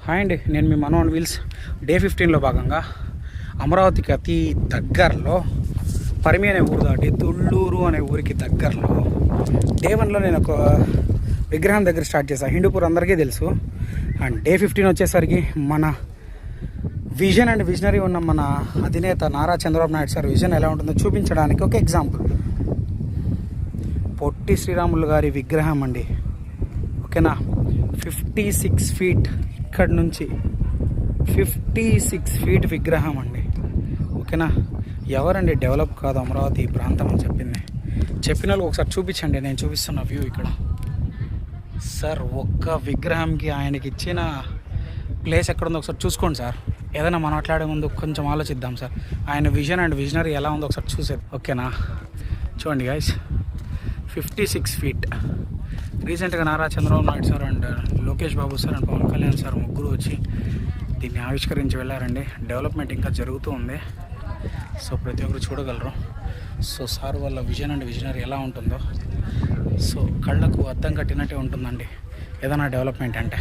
Hi అండి, నేను మీ మనోన్ wheels. Day 15లో భాగంగా అమరావతికి అతి దగ్గరలో పరిమి అనే ఊరు దాటి తుళ్ళూరు అనే ఊరికి దగ్గరలో డే 1లో నేను ఒక విగ్రహం దగ్గర స్టార్ట్ చేశాను. హిందూపూర్ అందరికీ తెలుసు. అండ్ డే 15 వచ్చేసరికి మన విజన్ అండ్ విజనరీ ఉన్న మన అధినేత నారా చంద్రబాబు నాయుడు సార్ విజన్ ఎలా ఉంటుందో చూపించడానికి ఒక ఎగ్జాంపుల్. పొట్టి శ్రీరాములు గారి విగ్రహం అండి, ఓకేనా. 56 ఫీట్, ఇక్కడ నుంచి 56 ఫీట్ విగ్రహం అండి, ఓకేనా. ఎవరండి డెవలప్ కాదు అమరావతి ఈ ప్రాంతం అని చెప్పిన వాళ్ళు ఒకసారి చూపించండి. నేను చూపిస్తున్న వ్యూ ఇక్కడ. సార్ ఒక్క విగ్రహంకి ఆయనకి ఇచ్చిన ప్లేస్ ఎక్కడుందో ఒకసారి చూసుకోండి సార్. ఏదైనా మాట్లాడే ముందు కొంచెం ఆలోచిద్దాం సార్. ఆయన విజన్ అండ్ విజనరీ ఎలా ఉందో ఒకసారి చూసేది, ఓకేనా. చూడండి గైస్, 56 ఫీట్. రీసెంట్గా Nara Chandrababu Naidu sir and Lokesh Babu sir and Pavan Kalyan sir ముగ్గురు వచ్చి దీన్ని ఆవిష్కరించి వెళ్ళారండి. డెవలప్మెంట్ ఇంకా జరుగుతూ ఉంది, సో ప్రతి ఒక్కరు చూడగలరు. సో సార్ వాళ్ళ విజన్ అండ్ విజనరీ ఎలా ఉంటుందో, సో కళ్ళకు అద్దం కట్టినట్టే ఉంటుందండి ఏదైనా డెవలప్మెంట్ అంటే.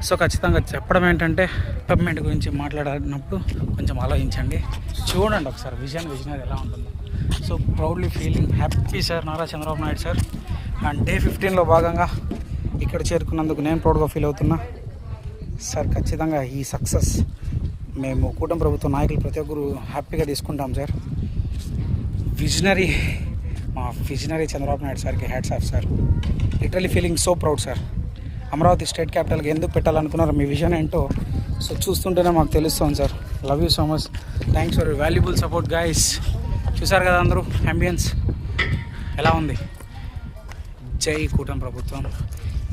సో ఖచ్చితంగా చెప్పడం ఏంటంటే, డెవలప్మెంట్ గురించి మాట్లాడినప్పుడు కొంచెం ఆలోచించండి, చూడండి ఒకసారి విజన్ విజనరీ ఎలా ఉంటుందో. So proudly feeling happy sir Nara Chandrababu Naidu sir. And day 15లో భాగంగా ఇక్కడ చేరుకున్నందుకు నేను ప్రౌడ్గా ఫీల్ అవుతున్నా సార్. ఖచ్చితంగా ఈ సక్సెస్ మేము కూటమి ప్రభుత్వ నాయకులు ప్రతి ఒక్కరు హ్యాపీగా తీసుకుంటాం సార్. విజనరీ, మా విజనరీ చంద్రబాబు నాయుడు సార్కి hats off sir. Literally feeling so proud sir. Amaravati state క్యాపిటల్కి ఎందుకు పెట్టాలనుకున్నారు, మీ విజన్ ఏంటో సో చూస్తుంటేనే మాకు తెలుస్తుంది sir. Love you so much, thanks for valuable support guys. చూసారు కదా అందరూ అంబియన్స్ ఎలా ఉంది. జై కూటమి ప్రభుత్వం,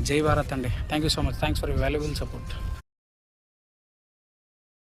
జై భారత్ అండి. Thank you so much, thanks for valuable support.